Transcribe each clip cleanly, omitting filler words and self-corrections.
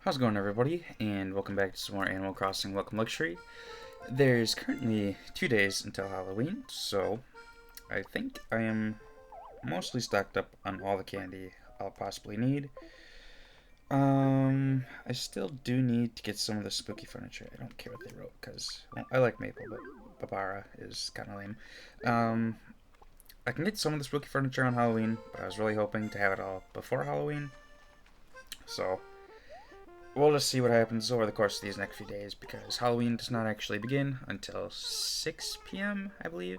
How's it going, everybody? And welcome back to some more Animal Crossing Welcome Luxury. There's currently 2 days until Halloween, so I think I am mostly stocked up on all the candy I'll possibly need. I still do need to get some of the spooky furniture. I don't care what they wrote, because, well, I like Maple, but Babara is kind of lame. Um, I can get some of the spooky furniture on Halloween, but I was really hoping to have it all before Halloween, so we'll just see what happens over the course of these next few days because Halloween does not actually begin until 6 p.m., I believe,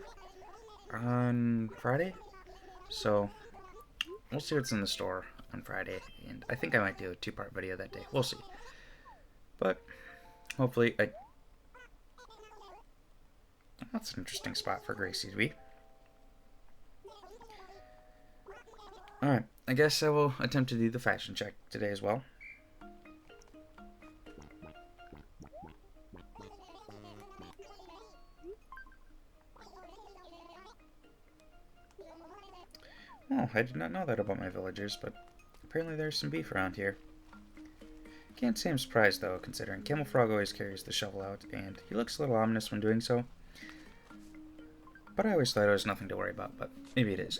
on Friday. So we'll see what's in the store on Friday, and I think I might do a two-part video that day. We'll see. But hopefully, that's an interesting spot for Gracie to be. Alright, I guess I will attempt to do the fashion check today as well. Oh, I did not know that about my villagers, but apparently there's some beef around here. Can't say I'm surprised though, considering Camel Frog always carries the shovel out, and he looks a little ominous when doing so. But I always thought it was nothing to worry about, but maybe it is.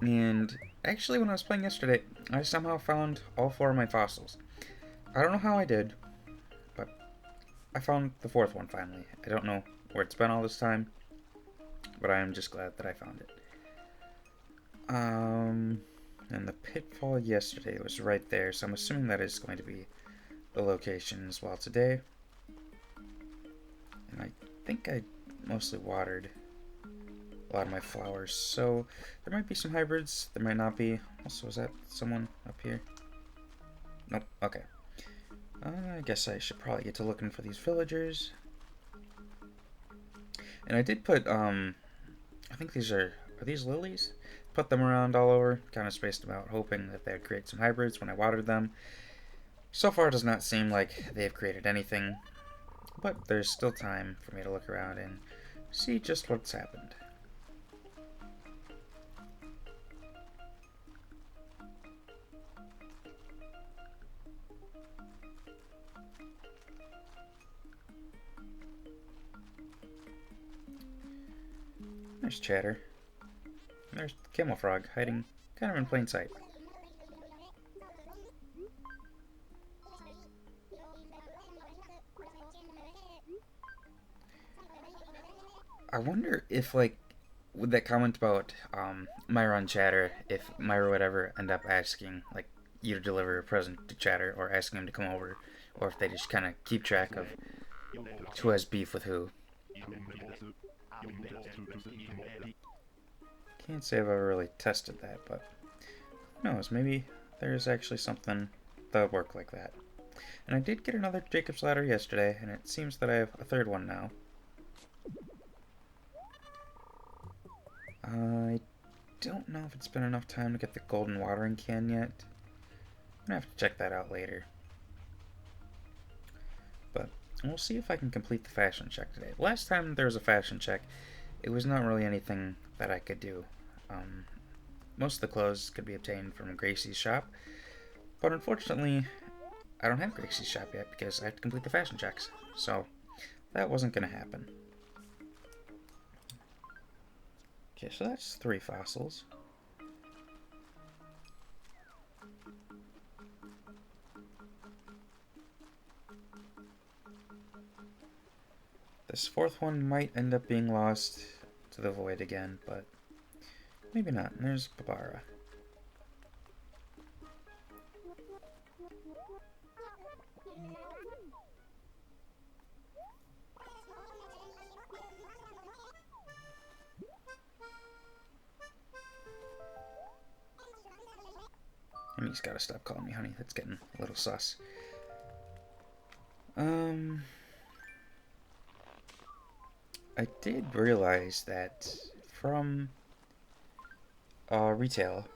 And actually, when I was playing yesterday, I somehow found all 4 of my fossils. I don't know how I did, but I found the 4th one finally. I don't know where it's been all this time, but I am just glad that I found it. And the pitfall yesterday was right there, so I'm assuming that is going to be the location as well today. And I think I mostly watered a lot of my flowers, so there might be some hybrids, there might not be. Also, is that someone up here? Nope, okay. I guess I should probably get to looking for these villagers. And I did put, I think these are these lilies? Put them around all over, kind of spaced them out, hoping that they would create some hybrids when I watered them. So far, it does not seem like they've created anything, but there's still time for me to look around and see just what's happened. There's Chatter. There's Camel Frog hiding kind of in plain sight. I wonder if, like, with that comment about Myra on Chatter, if Myra would ever end up asking, like, you to deliver a present to Chatter or asking him to come over, or if they just kind of keep track of who has beef with who. Can't say I've ever really tested that, but who knows, maybe there's actually something that would work like that. And I did get another Jacob's Ladder yesterday, and it seems that I have a 3rd one now. I don't know if it's been enough time to get the golden watering can yet. I'm gonna have to check that out later. But we'll see if I can complete the fashion check today. Last time there was a fashion check, it was not really anything that I could do. Most of the clothes could be obtained from Gracie's shop, but unfortunately, I don't have Gracie's shop yet because I have to complete the fashion checks. So that wasn't gonna happen. Okay, so that's 3 fossils. This 4th one might end up being lost to the void again, but maybe not. And there's Babara. And he's gotta stop calling me honey. That's getting a little sus. I did realize that from retail,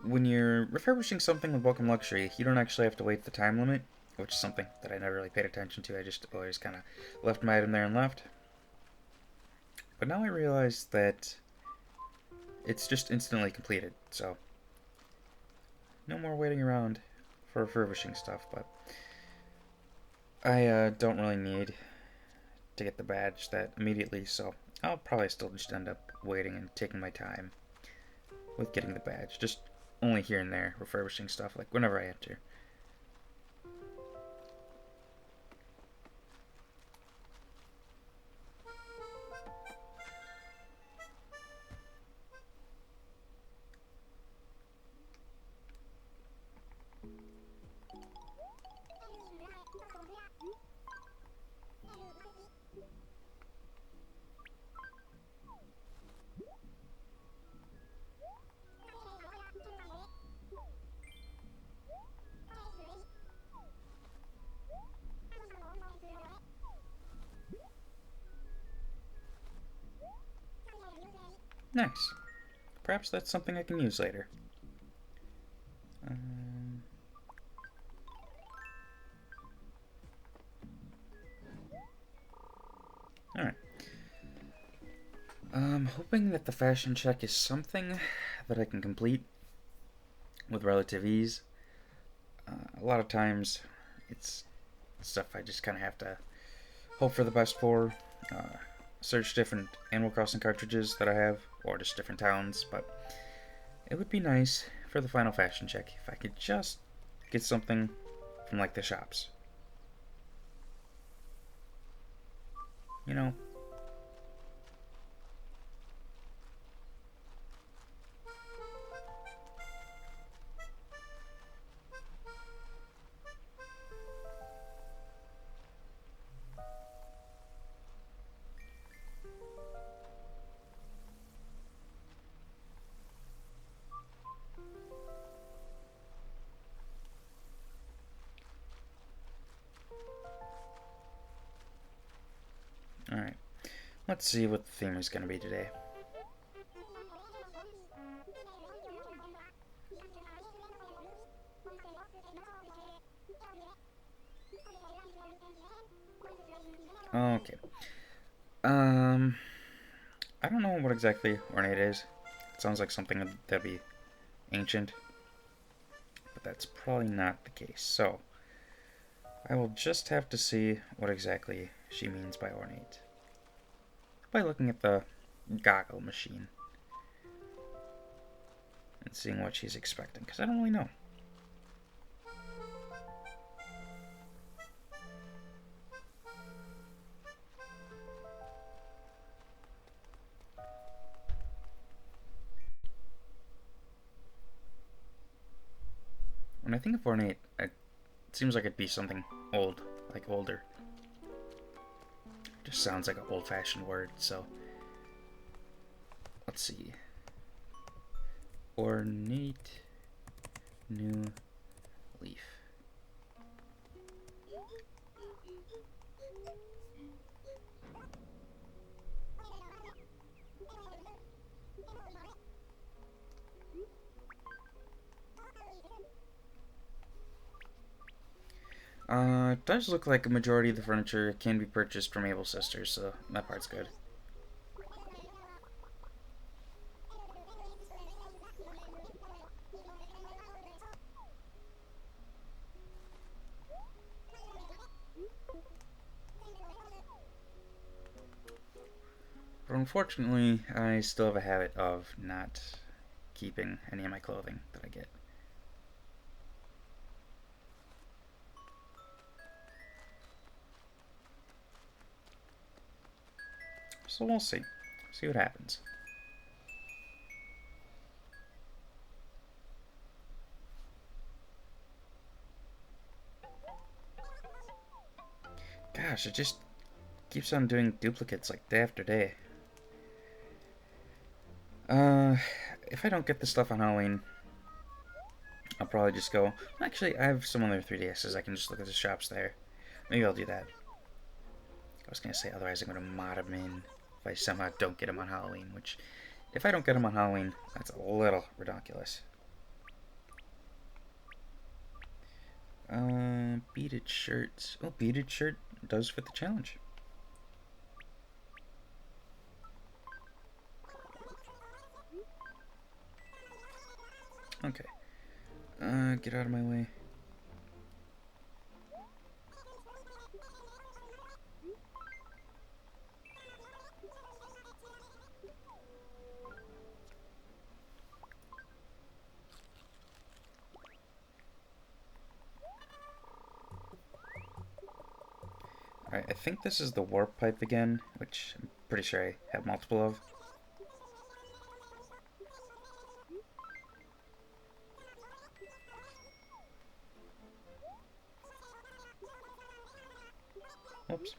when you're refurbishing something with Welcome Luxury, you don't actually have to wait the time limit, which is something that I never really paid attention to. I just always kind of left my item there and left. But now I realize that it's just instantly completed, so no more waiting around for refurbishing stuff, but I don't really need to get the badge that immediately, so I'll probably still just end up waiting and taking my time with getting the badge. Just only here and there, refurbishing stuff, like whenever I enter. Nice. Perhaps that's something I can use later. Alright. I'm hoping that the fashion check is something that I can complete with relative ease. A lot of times, it's stuff I just kind of have to hope for the best for. Search different Animal Crossing cartridges that I have, or just different towns, but it would be nice for the final fashion check if I could just get something from, like, the shops. You know? Alright. Let's see what the theme is going to be today. Okay. I don't know what exactly ornate is. It sounds like something that'd be ancient, but that's probably not the case. So, I will just have to see what exactly she means by ornate by looking at the goggle machine and seeing what she's expecting, because I don't really know. When I think of ornate, it seems like it'd be something old, like older. It just sounds like an old-fashioned word, so let's see. Ornate new leaf. It does look like a majority of the furniture can be purchased from Able Sisters, so that part's good. But unfortunately, I still have a habit of not keeping any of my clothing that I get. So we'll see. See what happens. Gosh, it just keeps on doing duplicates like day after day. If I don't get the stuff on Halloween, I'll probably just go... Actually, I have some other 3DSs. I can just look at the shops there. Maybe I'll do that. I was going to say, otherwise I'm going to mod them in if I somehow don't get them on Halloween, which, if I don't get them on Halloween, that's a little ridiculous. Beaded shirts. Oh, beaded shirt does fit the challenge. Okay. Get out of my way. Alright, I think this is the warp pipe again, which I'm pretty sure I have multiple of. Oops.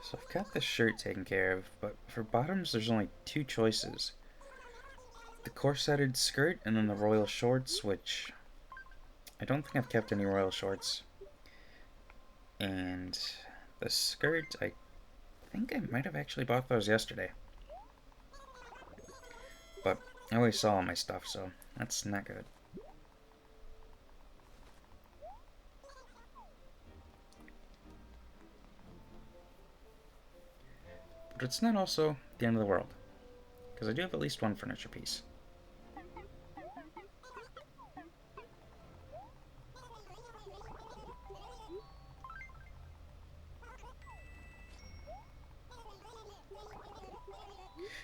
So I've got this shirt taken care of, but for bottoms there's only two choices. The corseted skirt and then the royal shorts, which I don't think I've kept any royal shorts. And the skirt, I think I might have actually bought those yesterday. But I always saw all my stuff, so that's not good. But it's not also the end of the world, because I do have at least one furniture piece.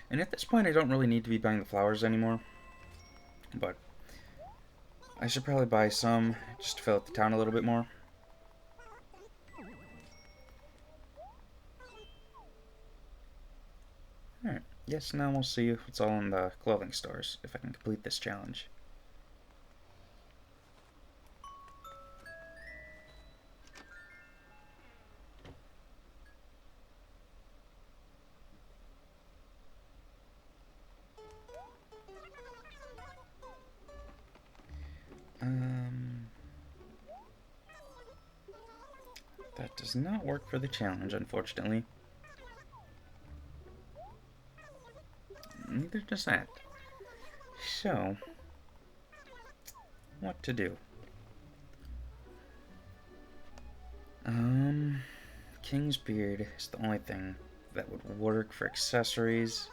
And at this point I don't really need to be buying the flowers anymore, but I should probably buy some just to fill out the town a little bit more. Alright, yes, now we'll see what's all in the clothing stores, if I can complete this challenge. That does not work for the challenge, unfortunately. Neither does that. So, what to do? King's Beard is the only thing that would work for accessories,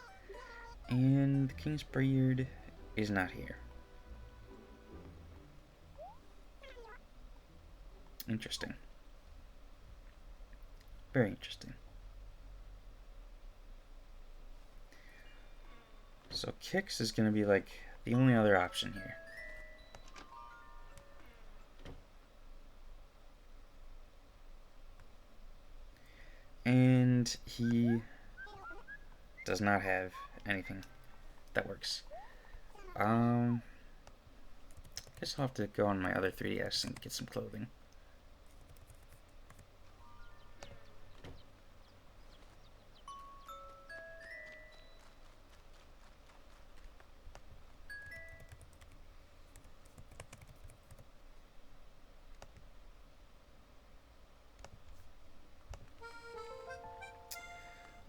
and the King's Beard is not here. Interesting. Very interesting. So Kix is going to be like the only other option here. And he does not have anything that works. Guess I'll have to go on my other 3DS and get some clothing.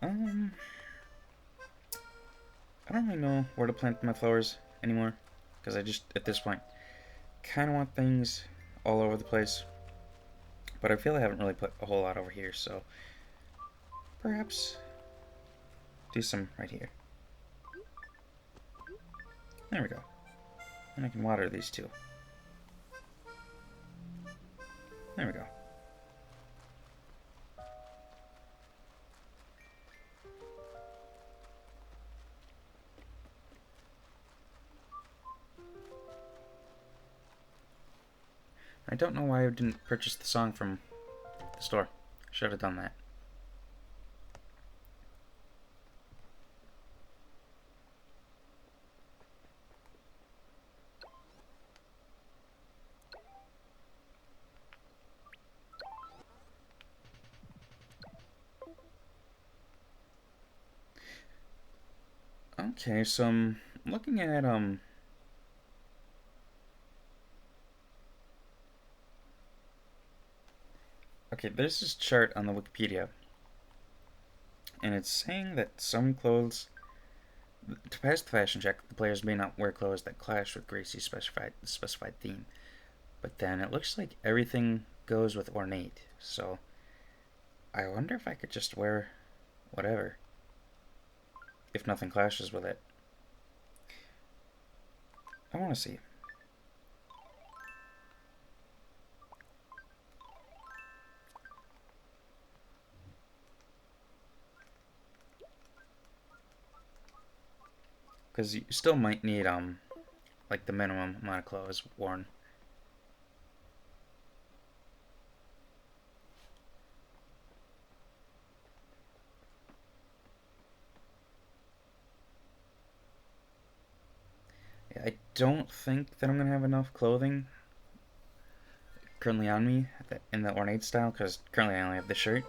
I don't really know where to plant my flowers anymore, because I just, at this point, kind of want things all over the place. But I feel I haven't really put a whole lot over here, so perhaps do some right here. There we go. And I can water these too. There we go. I don't know why I didn't purchase the song from the store. Should have done that. Okay, so I'm looking at okay, there's this chart on the Wikipedia, and it's saying that some clothes, to pass the fashion check, the players may not wear clothes that clash with Gracie's specified theme. But then it looks like everything goes with ornate, so I wonder if I could just wear whatever. if nothing clashes with it. I want to see. Because you still might need, like the minimum amount of clothes worn. Yeah, I don't think that I'm going to have enough clothing currently on me in the ornate style, because currently I only have the shirt.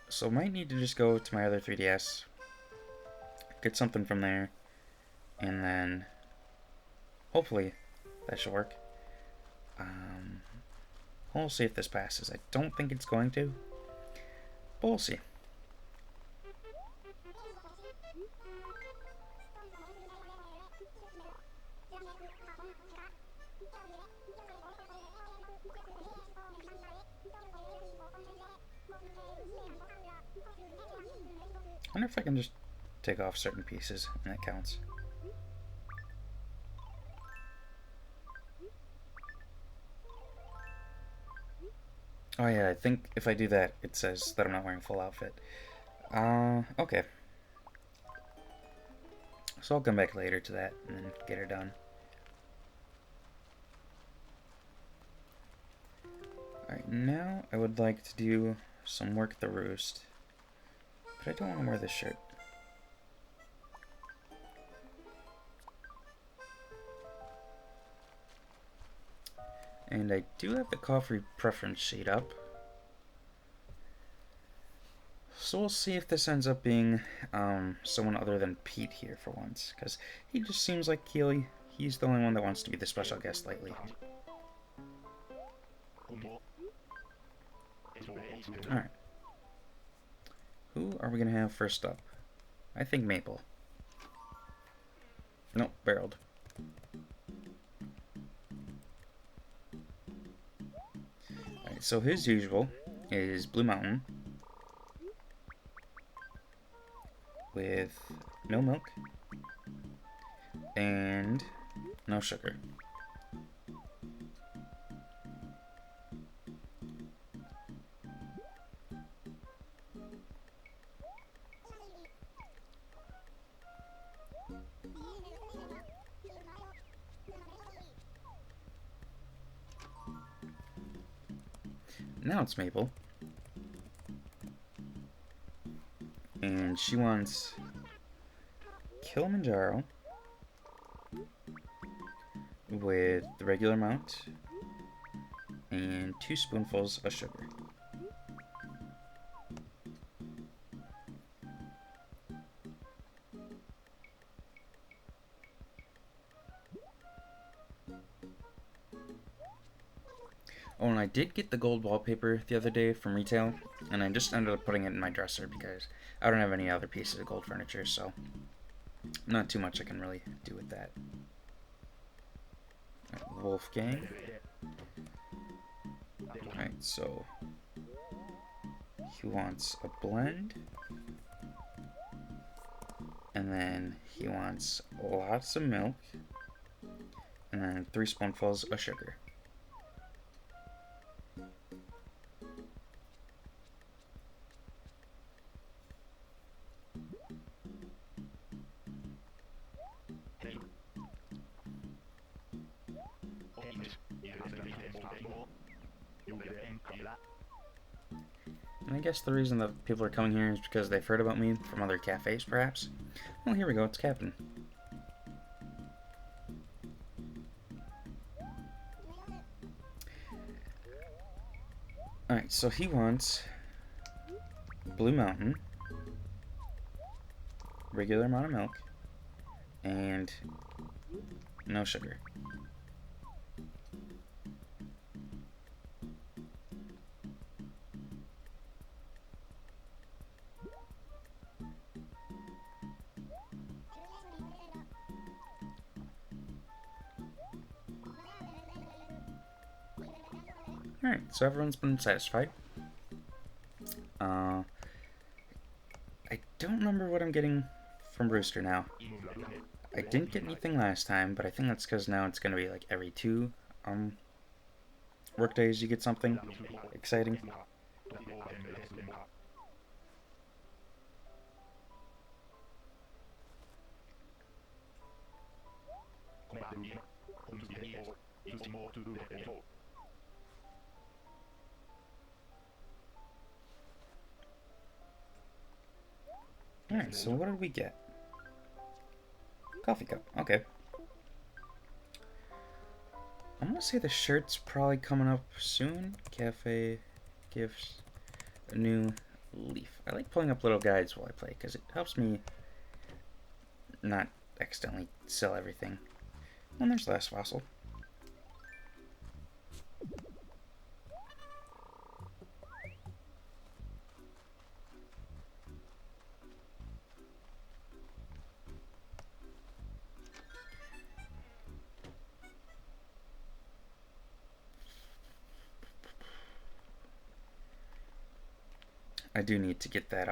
So might need to just go to my other 3DS, get something from there, and then hopefully that should work. We'll see if this passes. I don't think it's going to, but we'll see. I wonder if I can just take off certain pieces and that counts. Oh yeah, I think if I do that, it says that I'm not wearing full outfit. Okay. So I'll come back later to that and then get her done. Alright, now I would like to do some work at the roost. But I don't want to wear this shirt. And I do have the coffee preference sheet up. So we'll see if this ends up being someone other than Pete here for once. Because he just seems like he's the only one that wants to be the special guest lately. Alright. Who are we going to have first up? I think Maple. Nope, barreled. Alright, so his usual is Blue Mountain with no milk and no sugar. Now it's Maple. And she wants Kilimanjaro with the regular amount and 2 spoonfuls of sugar. Oh, and I did get the gold wallpaper the other day from retail, and I just ended up putting it in my dresser because I don't have any other pieces of gold furniture, so not too much I can really do with that. Wolfgang. Alright, so he wants a blend, and then he wants lots of milk, and then 3 spoonfuls of sugar. And I guess the reason that people are coming here is because they've heard about me from other cafes, perhaps. Well, here we go, it's Captain. Alright, so he wants Blue Mountain, regular amount of milk, and no sugar. Alright, so everyone's been satisfied. I don't remember what I'm getting from Brewster now. I didn't get anything last time, but I think that's because now it's going to be like every 2 work days you get something exciting. Alright, so what did we get? Coffee cup, okay. I'm gonna say the shirt's probably coming up soon. Cafe gifts a new leaf. I like pulling up little guides while I play because it helps me not accidentally sell everything. And there's the last fossil. I do need to get that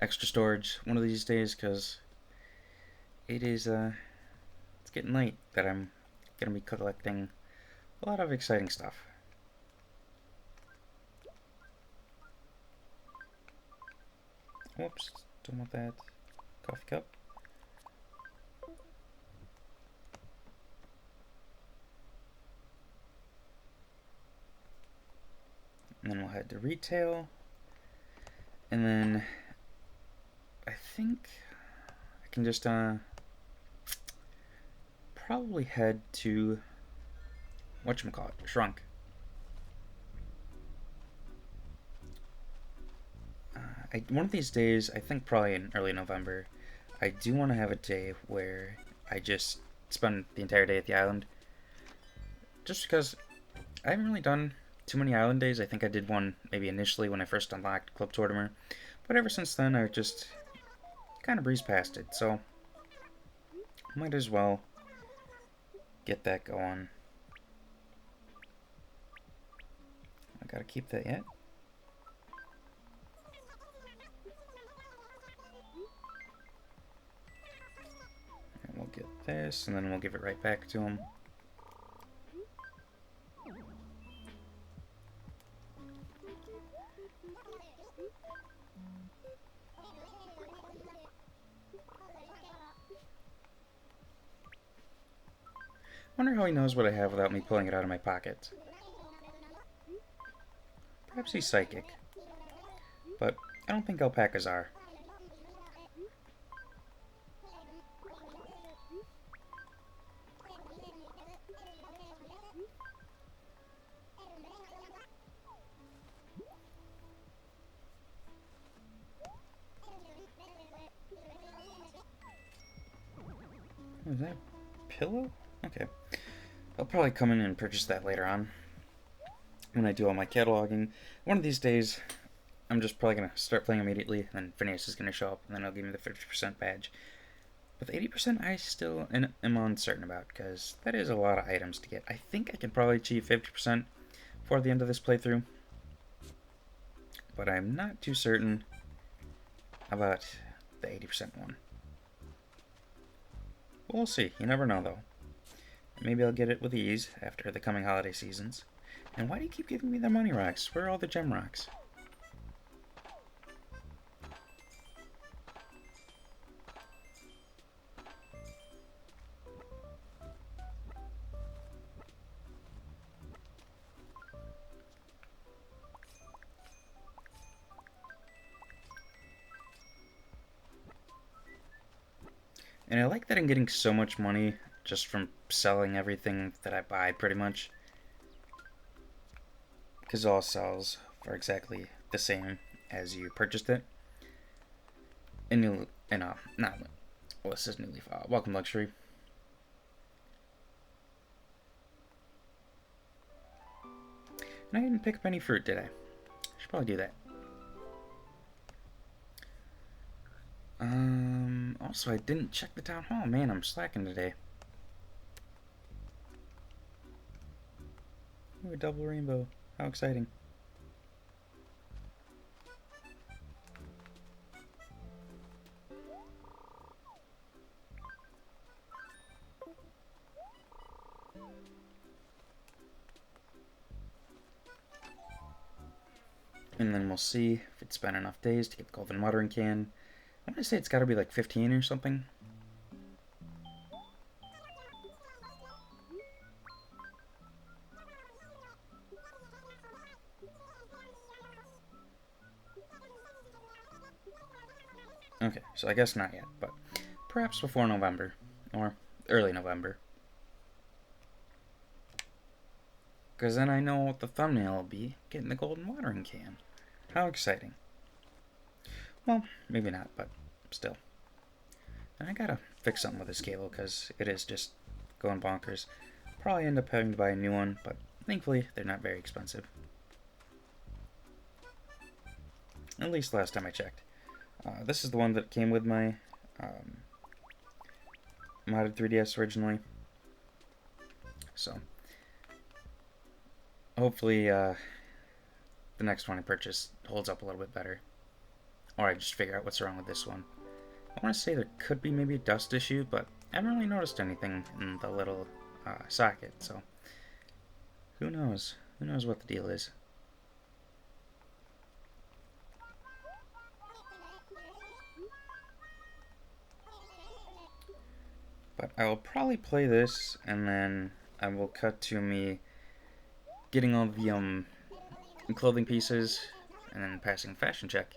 extra storage one of these days because it is it's getting late that I'm gonna be collecting a lot of exciting stuff. Whoops, don't want that coffee cup. And then we'll head to retail. And then I think I can just probably head to whatchamacallit, Shrunk. One of these days, I think probably in early November, I do want to have a day where I just spend the entire day at the island. Just because I haven't really done too many island days. I think I did one maybe initially when I first unlocked Club Tortimer. But ever since then, I've just kind of breezed past it. So, might as well get that going. I gotta keep that yet. And we'll get this, and then we'll give it right back to him. Wonder how he knows what I have without me pulling it out of my pocket. Perhaps he's psychic. But I don't think alpacas are. Is that a pillow? Okay. I'll probably come in and purchase that later on when I do all my cataloging. One of these days, I'm just probably going to start playing immediately, and then Phineas is going to show up, and then he'll give me the 50% badge. But the 80% I still am uncertain about, because that is a lot of items to get. I think I can probably achieve 50% before the end of this playthrough, but I'm not too certain about the 80% one. We'll see. You never know, though. Maybe I'll get it with ease after the coming holiday seasons. And why do you keep giving me the money rocks? Where are all the gem rocks? And I like that I'm getting so much money just from selling everything that I buy, pretty much. Because it all sells for exactly the same as you purchased it. Not, well, this is New Leaf. Welcome Luxury. And I didn't pick up any fruit, did I? Should probably do that. Also, I didn't check the town hall. Man, I'm slacking today. Ooh, a double rainbow. How exciting. And then we'll see if it's been enough days to get the golden watering can. I want to say it's got to be like 15 or something. Okay, so I guess not yet, but perhaps before November, or early November. Because then I know what the thumbnail will be, getting the golden watering can. How exciting. Well, maybe not, but still. And I gotta fix something with this cable, because it is just going bonkers. Probably end up having to buy a new one, but thankfully they're not very expensive. At least last time I checked. This is the one that came with my modded 3DS originally. So, hopefully the next one I purchase holds up a little bit better. Or I just figure out what's wrong with this one. I want to say there could be maybe a dust issue, but I haven't really noticed anything in the little socket, so who knows? Who knows what the deal is? But I will probably play this, and then I will cut to me getting all the clothing pieces, and then passing fashion check.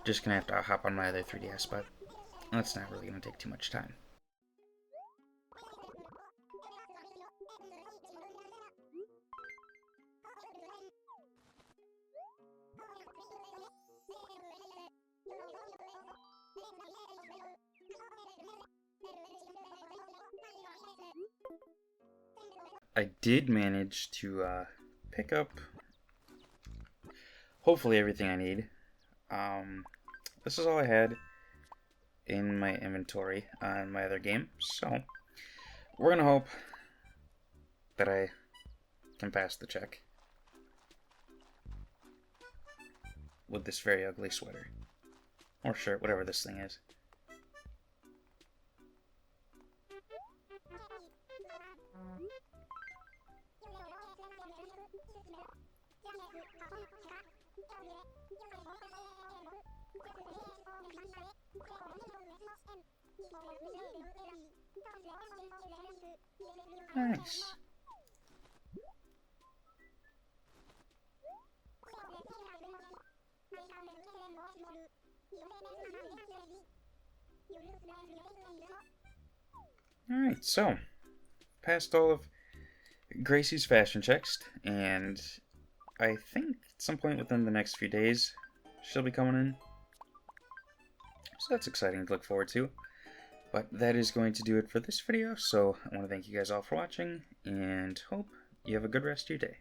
Just gonna have to hop on my other 3DS, but that's not really gonna take too much time. I did manage to pick up hopefully everything I need. This is all I had in my inventory on my other game, so we're gonna hope that I can pass the check with this very ugly sweater or shirt, whatever this thing is. Nice. Alright, so passed all of Gracie's fashion checks, and I think at some point within the next few days she'll be coming in. So that's exciting to look forward to. But that is going to do it for this video, so I want to thank you guys all for watching, and hope you have a good rest of your day.